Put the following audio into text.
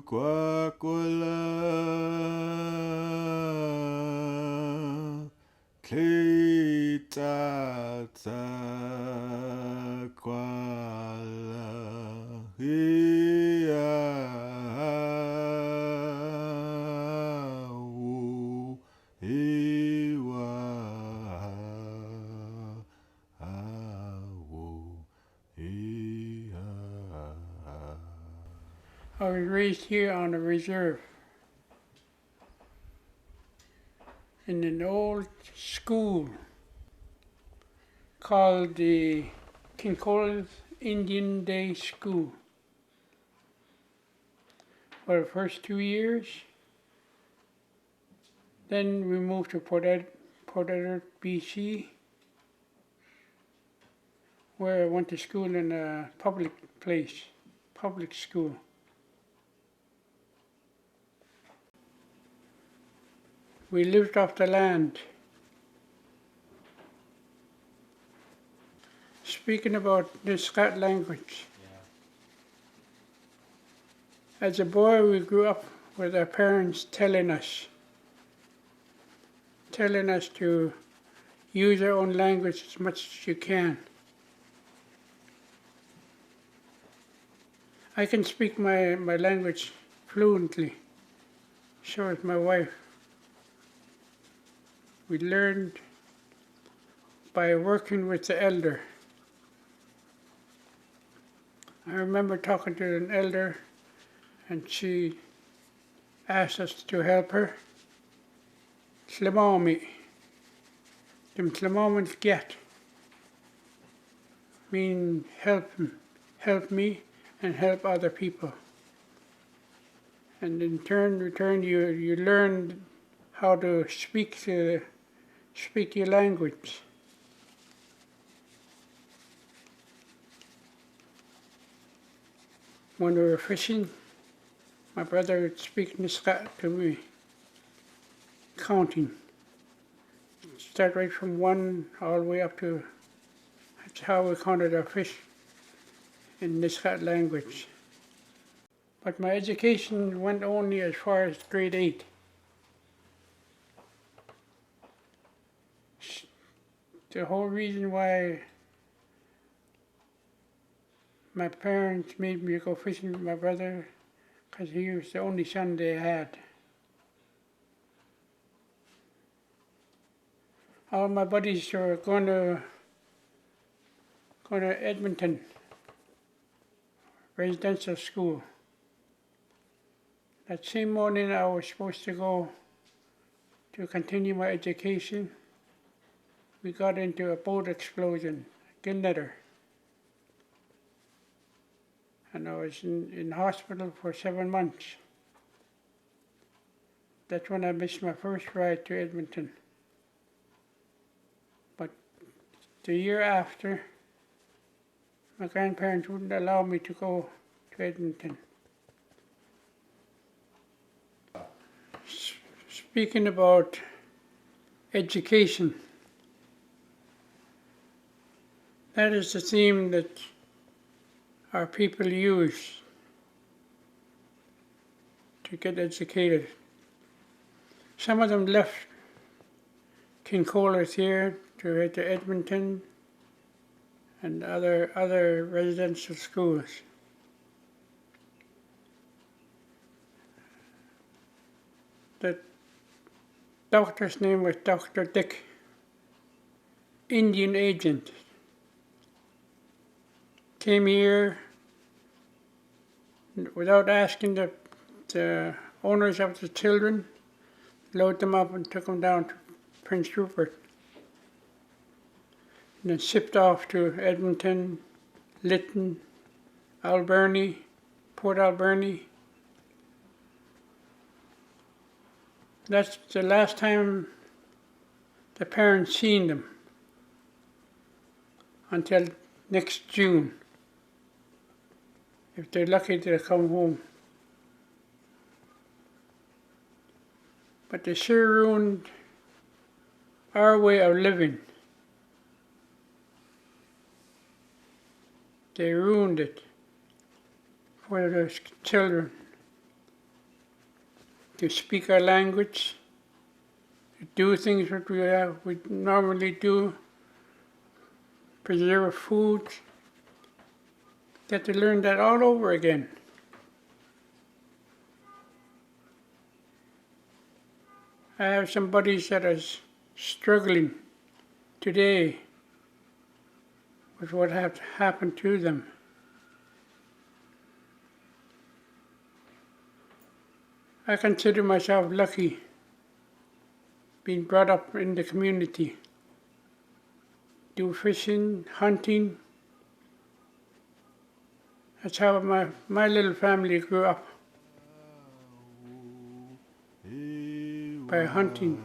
Kwakwee Klitata Kwala Iau Iwa I was raised here on a reserve in an old school called the Kincolas Indian Day School. For the first 2 years, then we moved to Port Edward, BC, where I went to school in a public school. We lived off the land. Speaking about the Scott language, as a boy we grew up with our parents telling us to use our own language as much as you can. I can speak my language fluently, so is my wife. We learned by working with the elder. I remember talking to an elder and she asked us to help her. Slimomi. Dem Slimomi's get. Mean help me and help other people. And in return you learn how to speak your language. When we were fishing, my brother would speak Niskat to me, counting. Start right from 1 all the way up to, that's how we counted our fish in Niskat language. But my education went only as far as grade 8. The whole reason why my parents made me go fishing with my brother, because he was the only son they had. All my buddies were going to Edmonton residential school. That same morning I was supposed to go to continue my education. We got into a boat explosion, Gilnetter. And I was in hospital for 7 months. That's when I missed my first ride to Edmonton. But the year after, my grandparents wouldn't allow me to go to Edmonton. Speaking about education, that is the theme that our people use to get educated. Some of them left Kincolas here to head to Edmonton and other residential schools. The doctor's name was Dr. Dick, Indian agent. Came here without asking the owners of the children, loaded them up and took them down to Prince Rupert. And then shipped off to Edmonton, Lytton, Alberni, Port Alberni. That's the last time the parents seen them until next June. If they're lucky, they'll come home. But they sure ruined our way of living. They ruined it for those children. to speak our language, to do things that we normally do, preserve food. They have to learn that all over again. I have some buddies that are struggling today with what have happened to them. I consider myself lucky being brought up in the community. Do fishing, hunting. That's how my little family grew up, by hunting.